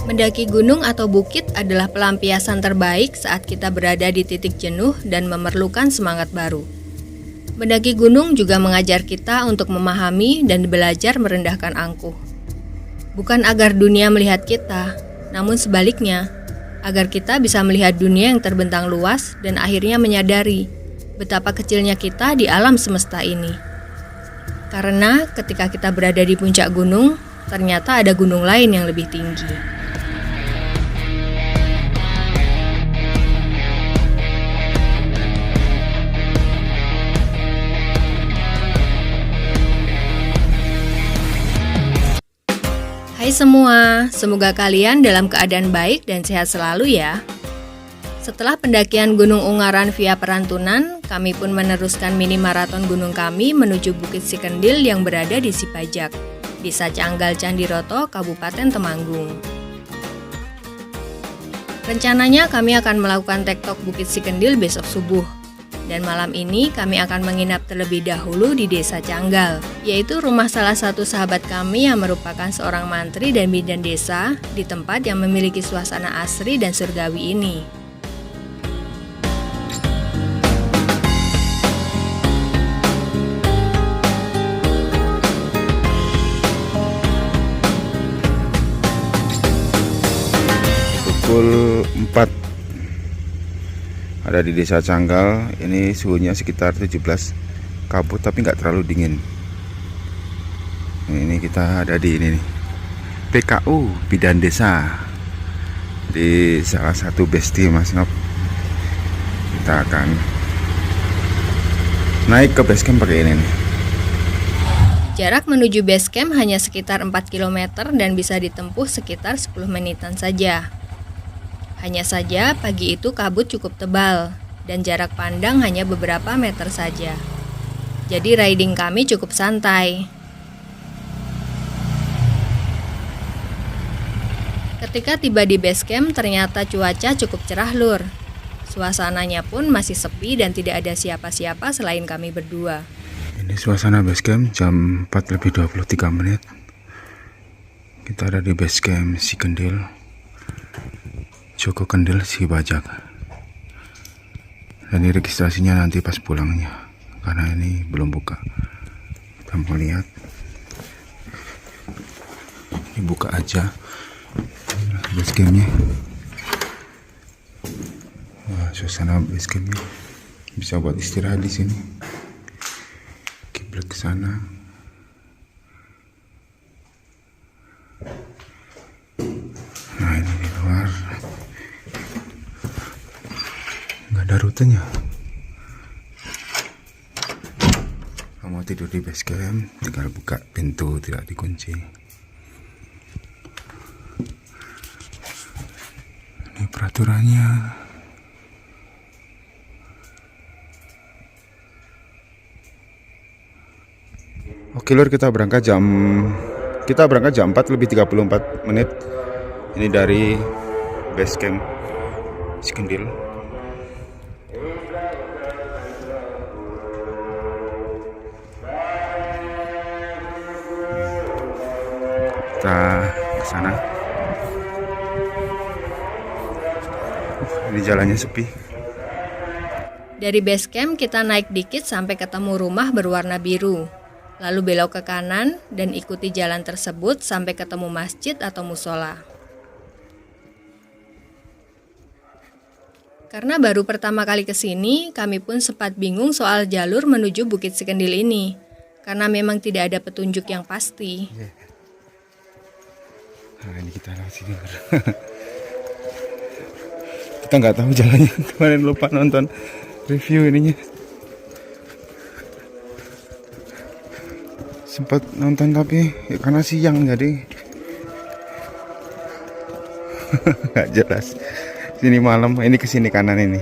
Mendaki gunung atau bukit adalah pelampiasan terbaik saat kita berada di titik jenuh dan memerlukan semangat baru. Mendaki gunung juga mengajar kita untuk memahami dan belajar merendahkan angkuh. Bukan agar dunia melihat kita, namun sebaliknya, agar kita bisa melihat dunia yang terbentang luas dan akhirnya menyadari betapa kecilnya kita di alam semesta ini. Karena ketika kita berada di puncak gunung, ternyata ada gunung lain yang lebih tinggi. Hai semua, semoga kalian dalam keadaan baik dan sehat selalu ya. Setelah pendakian Gunung Ungaran via Perantunan, kami pun meneruskan mini maraton gunung kami menuju Bukit Sikendil yang berada di Sipajak, Desa Canggal Candiroto, Kabupaten Temanggung. Rencananya kami akan melakukan tektok Bukit Sikendil besok subuh. Dan malam ini kami akan menginap terlebih dahulu di Desa Canggal, yaitu rumah salah satu sahabat kami yang merupakan seorang mantri dan bidan desa di tempat yang memiliki suasana asri dan surgawi ini. Pukul 4 ada di Desa Canggal. Ini suhunya sekitar 17, kabut tapi nggak terlalu dingin. Ini kita ada di ini nih, PKU Bidan Desa, di salah satu besti Mas Nop. Kita akan naik ke base camp pakai ini nih. Jarak menuju base camp hanya sekitar 4 km dan bisa ditempuh sekitar 10 menitan saja. Hanya saja pagi itu kabut cukup tebal dan jarak pandang hanya beberapa meter saja. Jadi riding kami cukup santai. Ketika tiba di base camp ternyata cuaca cukup cerah lur. Suasananya pun masih sepi dan tidak ada siapa-siapa selain kami berdua. Ini suasana base camp jam 4:23. Kita ada di base camp Sikendil, Joko Kendil Sipajak. Dan ini registrasinya nanti pas pulangnya, karena ini belum buka. Kita mau lihat. Ini buka aja base campnya. Wah, suasana base campnya bisa buat istirahat di sini. Kiblat ke sana. Nah, ini di luar. Nggak ada rutenya. Kalau mau tidur di base camp, tinggal buka pintu, tidak dikunci. Ini peraturannya. Oke lur, kita berangkat jam 4:34. Ini dari base camp Sikendil. Kita ke sana. Ini jalannya sepi. Dari base camp kita naik dikit sampai ketemu rumah berwarna biru. Lalu belok ke kanan dan ikuti jalan tersebut sampai ketemu masjid atau musola. Karena baru pertama kali ke sini, kami pun sempat bingung soal jalur menuju Bukit Sikendil ini. Karena memang tidak ada petunjuk yang pasti. Nah, ini kita lewat sini. Kita nggak tahu jalannya. Kemarin lupa nonton review ininya. Sempat nonton tapi ya karena siang jadi nggak jelas. Sini malam, ini ke sini kanan ini.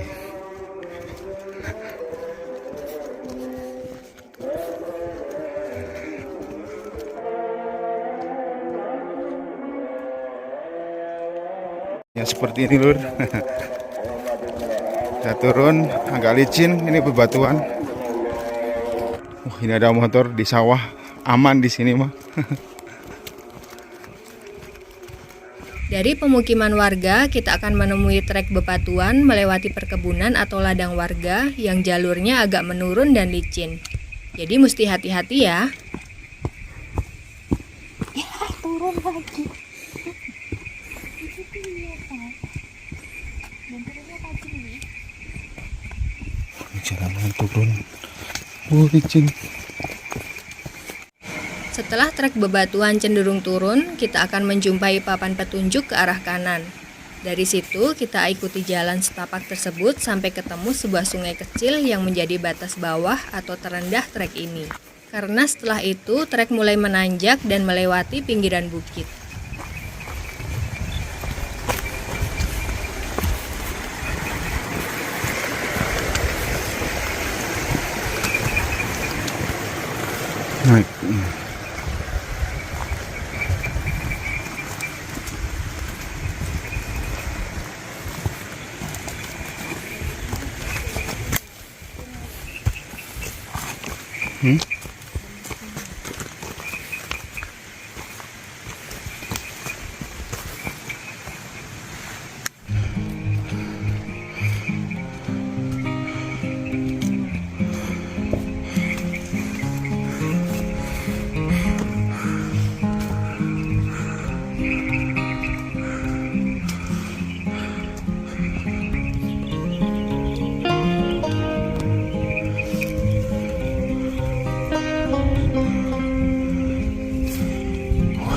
Ya seperti ini lur. Kita turun agak licin, ini bebatuan. Ini ada motor di sawah, aman di sini mah. Dari pemukiman warga, kita akan menemui trek bebatuan melewati perkebunan atau ladang warga yang jalurnya agak menurun dan licin. Jadi mesti hati-hati ya. Ya, turun lagi. Jalanan turun. Licin. Setelah trek bebatuan cenderung turun, kita akan menjumpai papan petunjuk ke arah kanan. Dari situ, kita ikuti jalan setapak tersebut sampai ketemu sebuah sungai kecil yang menjadi batas bawah atau terendah trek ini. Karena setelah itu, trek mulai menanjak dan melewati pinggiran bukit. Naik.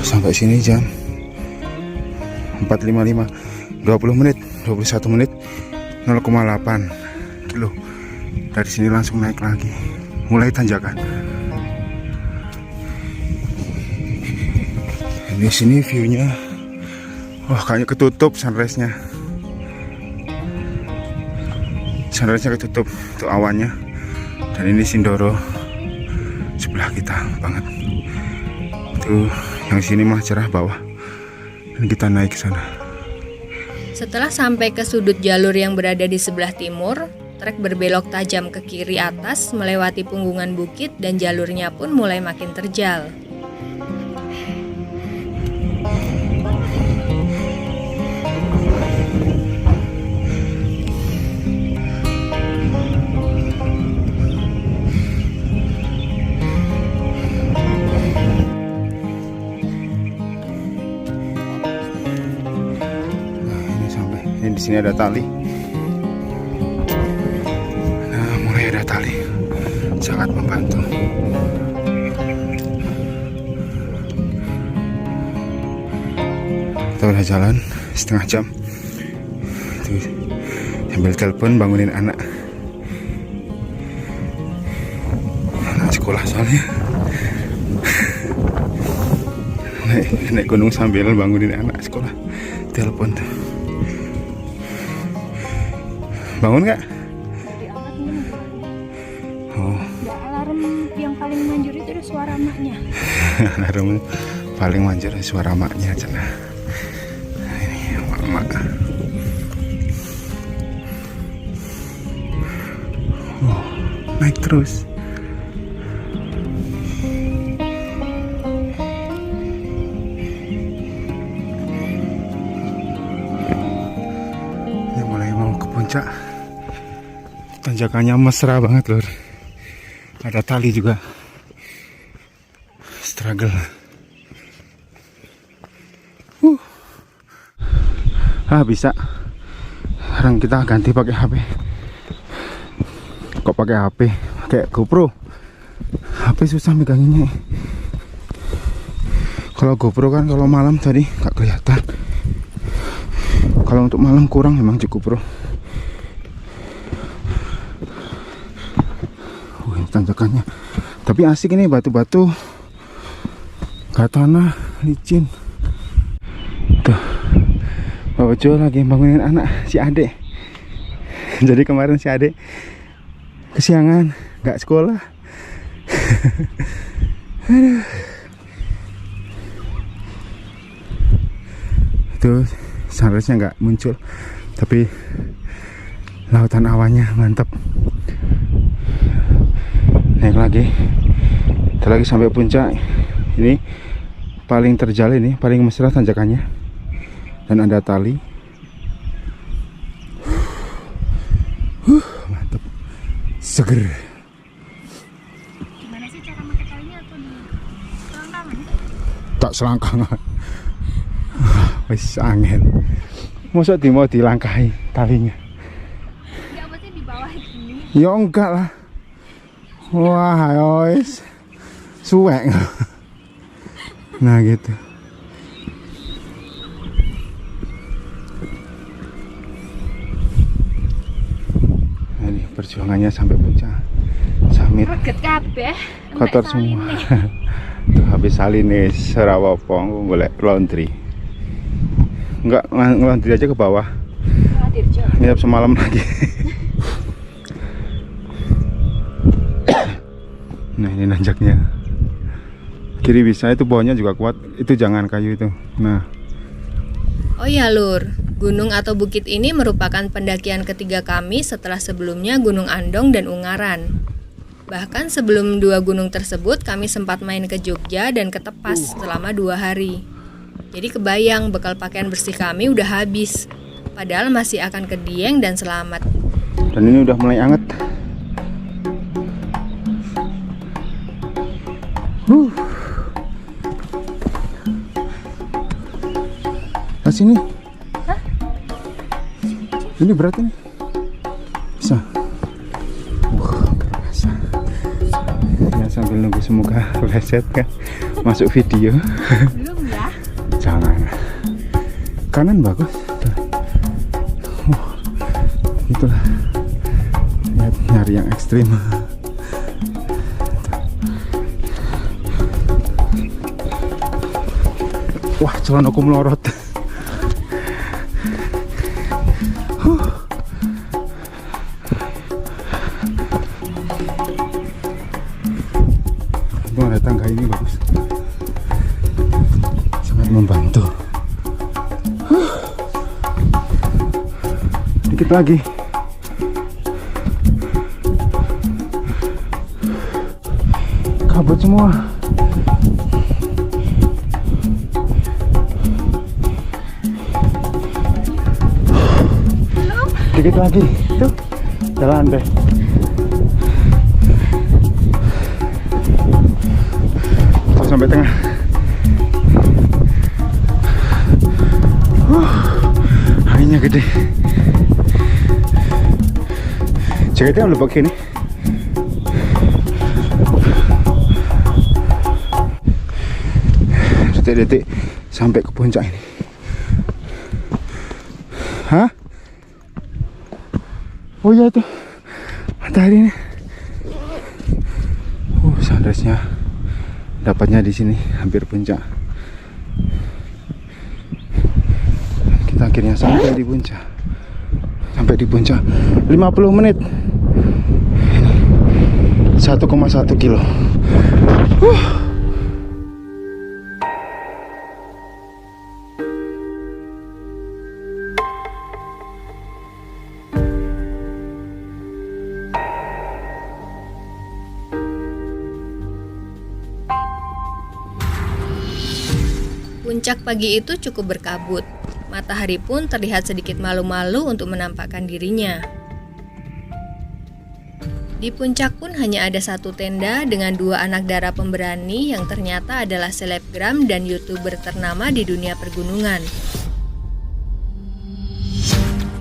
Sampai sini jam 4.55, 20 menit, 21 menit, 0,8 kilo. Dari sini langsung naik lagi, mulai tanjakan. Di sini viewnya, wah kayaknya ketutup sunrise-nya. Sunrise-nya ketutup, itu awannya. Dan ini Sindoro sebelah kita banget. Tuh, yang sini mah cerah bawah. Dan kita naik ke sana. Setelah sampai ke sudut jalur yang berada di sebelah timur, trek berbelok tajam ke kiri atas melewati punggungan bukit dan jalurnya pun mulai makin terjal. Di sini ada tali. Nah, mulai ada tali, sangat membantu. Kita udah jalan setengah jam. Tuh, sambil telepon bangunin anak sekolah soalnya. naik gunung sambil bangunin anak sekolah. Telepon tuh. Bangun nggak? Oh. Ya, alarm yang paling manjur itu ada suara emaknya. Alarm paling manjur suara emaknya cina. Nah, ini emak. Oh, naik terus. Ini mulai mau ke puncak. Tanjakannya mesra banget lor. Ada tali juga. Struggle. Bisa. Sekarang kita ganti pakai HP. Kok pakai HP? Pakai GoPro. HP susah meganginnya. Kalau GoPro kan kalau malam tadi nggak kelihatan. Kalau untuk malam kurang memang cukup bro. Tanjakannya tapi asik ini, batu-batu gak tanah licin. Tuh Pak Ojo lagi bangunin anak si Ade. Jadi kemarin si Ade kesiangan gak sekolah. Tuh sunrise-nya gak muncul, tapi lautan awannya mantap. Naik lagi, kita lagi sampai puncak. Ini paling terjal, ini paling mesra tanjakannya. dan ada tali. Mantap, seger. Gimana sih cara pakai talinya atau di selangkangan? Tak selangkangan. Wis angin. Masa mau dilangkahi talinya? Ya apa sih di bawah gini? Ya enggak lah. Wah, wis suwek. Nah gitu. Nah, ini perjuangannya sampai puncak summit. Reget kabeh. Kotor semua. Tuh, habis saline serawopo golek laundry. Enggak, laundry aja ke bawah. Nginep semalam lagi. Nah, ini nanjaknya. Kiri bisa, itu pohonnya juga kuat. Itu jangan kayu itu. Nah, Oh ya Lur, gunung atau bukit ini merupakan pendakian ketiga kami setelah sebelumnya Gunung Andong dan Ungaran. Bahkan sebelum dua gunung tersebut kami sempat main ke Jogja dan ke Tepas selama 2 hari. Jadi kebayang bekal pakaian bersih kami udah habis. Padahal masih akan ke Dieng dan Selamat. dan ini udah mulai anget. Nah, sini. Ini berat ini. Bisa. Biasa. Ya, sambil nunggu semoga reset kan masuk video. Belum ya? Jangan. Kanan bagus. Itulah. Lihat, nyari yang ekstrim. Wah, celanaku melorot. Untung ada tangga ini bagus. Sangat membantu. Dikit lagi. Kabut semua. Dikit lagi. Tuh, jalan deh. Tuh, sampai tengah. Anginnya gede. Jaketnya udah pakai ini. Detik-detik sampai ke puncak ini. Hah? Oh iya itu matahari ini. Sunrise-nya dapatnya di sini hampir puncak. Kita akhirnya sampai di puncak. Sampai di puncak 50 menit. 1,1 kilo. Puncak pagi itu cukup berkabut. Matahari pun terlihat sedikit malu-malu untuk menampakkan dirinya. Di puncak pun hanya ada satu tenda dengan 2 anak dara pemberani yang ternyata adalah selebgram dan YouTuber ternama di dunia pergunungan.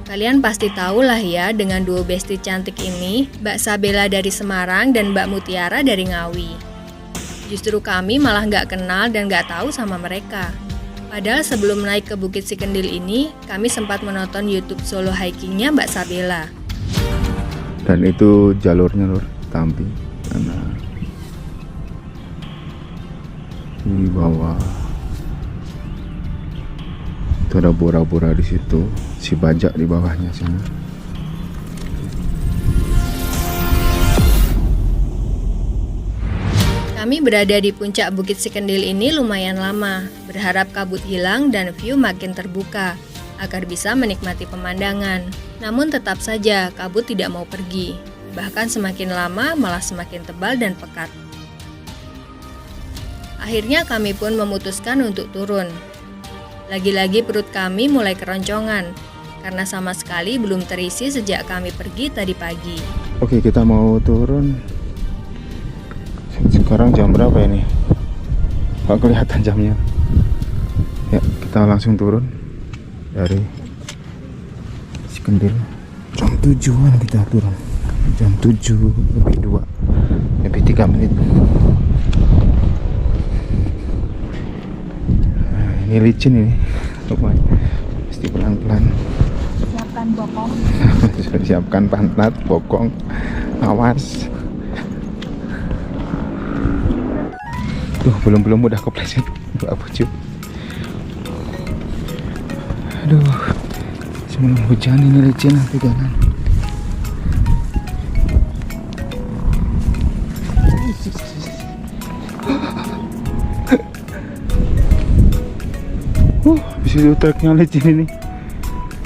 Kalian pasti tahu lah ya dengan duo besti cantik ini, Mbak Sabela dari Semarang dan Mbak Mutiara dari Ngawi. Justru kami malah nggak kenal dan nggak tahu sama mereka. Padahal sebelum naik ke Bukit Sikendil ini, kami sempat menonton YouTube solo hikingnya Mbak Sabela. Dan itu jalurnya Lur, Tampi. Karena di bawah itu ada bora-bora di situ, si bajak di bawahnya sana. Kami berada di puncak Bukit Sikendil ini lumayan lama, berharap kabut hilang dan view makin terbuka, agar bisa menikmati pemandangan. Namun tetap saja kabut tidak mau pergi, bahkan semakin lama malah semakin tebal dan pekat. Akhirnya kami pun memutuskan untuk turun. Lagi-lagi perut kami mulai keroncongan, karena sama sekali belum terisi sejak kami pergi tadi pagi. Oke, kita mau turun. Sekarang jam berapa ini? Nggak kelihatan jamnya. Ya, kita langsung turun dari Cikendil. Jam 7-an kita turun. Jam 7 lebih 2, lebih 3 menit. Nah, ini licin ini. Lumayan. Mesti pelan-pelan. Siapkan bokong. Siapkan pantat, bokong, awas. Tuh, belum udah kepleset Mbak Bucu. Aduh, sebelum hujan ini licin nanti jangan. Habis itu truknya licin ini.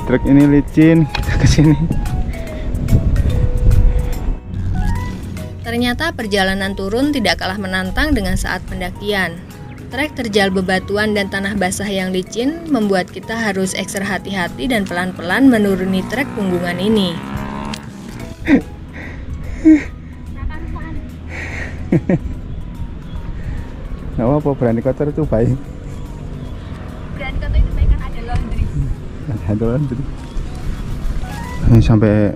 Truk ini licin, kita kesini. Ternyata perjalanan turun tidak kalah menantang dengan saat pendakian. Trek terjal bebatuan dan tanah basah yang licin membuat kita harus ekstra hati-hati dan pelan-pelan menuruni trek punggungan ini. Nggak apa-apa, berani kotor itu baik. Berani kata itu baik kan ada laundry. Ada laundry. Ini sampai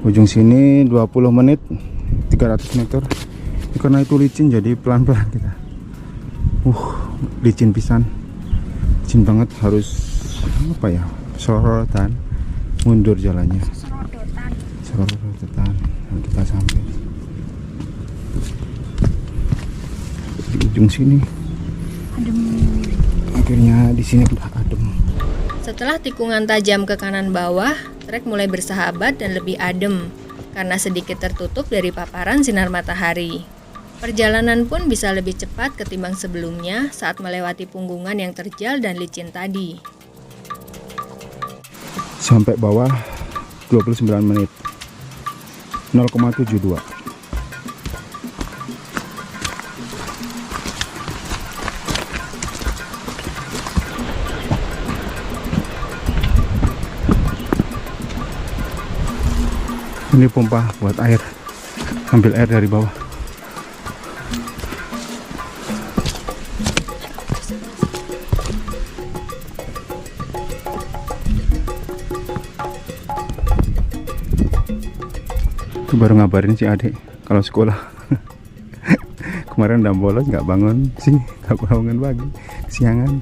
ujung sini 20 menit, 300 meter. Ini karena itu licin jadi pelan-pelan kita. Licin pisan. Licin banget, harus apa ya? Sorotan. Mundur jalannya. Sorotan. Dan kita sampai di ujung sini. Adem. Akhirnya di sini udah adem. Setelah tikungan tajam ke kanan bawah, trek mulai bersahabat dan lebih adem karena sedikit tertutup dari paparan sinar matahari. Perjalanan pun bisa lebih cepat ketimbang sebelumnya saat melewati punggungan yang terjal dan licin tadi. Sampai bawah 29 menit 0,72. Ini pompa buat air, ambil air dari bawah. Itu baru ngabarin si adik kalau sekolah. Kemarin udah bolos, nggak bangun sih, nggak bangun pagi, siangan.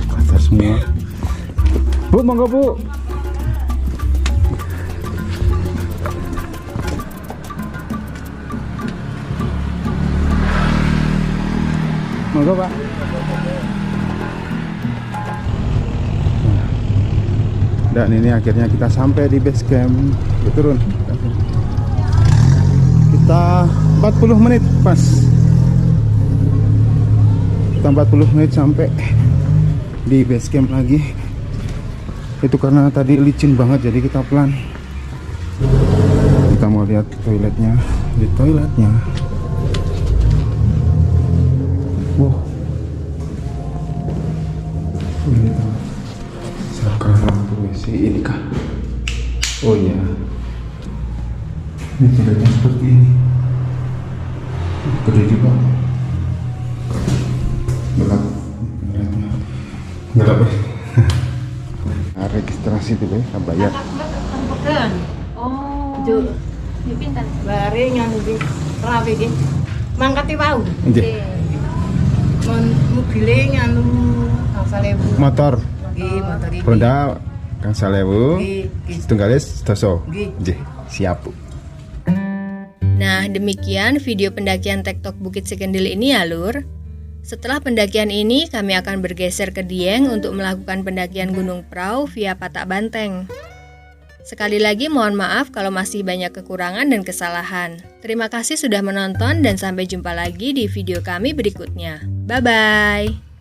Kotor semua. Bu, monggo Bu. Monggo Pak. Dan ini akhirnya kita sampai di base camp. Kita turun. Kita 40 menit pas. Kita 40 menit sampai di base camp lagi. Itu karena tadi licin banget jadi kita pelan. Kita mau lihat toiletnya. Di toiletnya. Wow. Ini saklar lampu WC ini kah? Oh iya. Ini toiletnya seperti ini. Gede juga. Gelap. Gelap ya. Nah, registrasi dulu ya, bayar. Oh. Itu. Ya pinten. Bare nganu iki. Rawe iki. Mangkati wau. Nggih. Mobilnya nganu Kang Motor. Nggih, motor iki. Honda Kang Salewu. Nggih. Setunggalis doso. Nggih. Nggih, siap Bu. Nah, demikian video pendakian Tektok Bukit Cikendil ini ya, Lur. Setelah pendakian ini, kami akan bergeser ke Dieng untuk melakukan pendakian Gunung Prau via Patak Banteng. Sekali lagi mohon maaf kalau masih banyak kekurangan dan kesalahan. Terima kasih sudah menonton dan sampai jumpa lagi di video kami berikutnya. Bye-bye!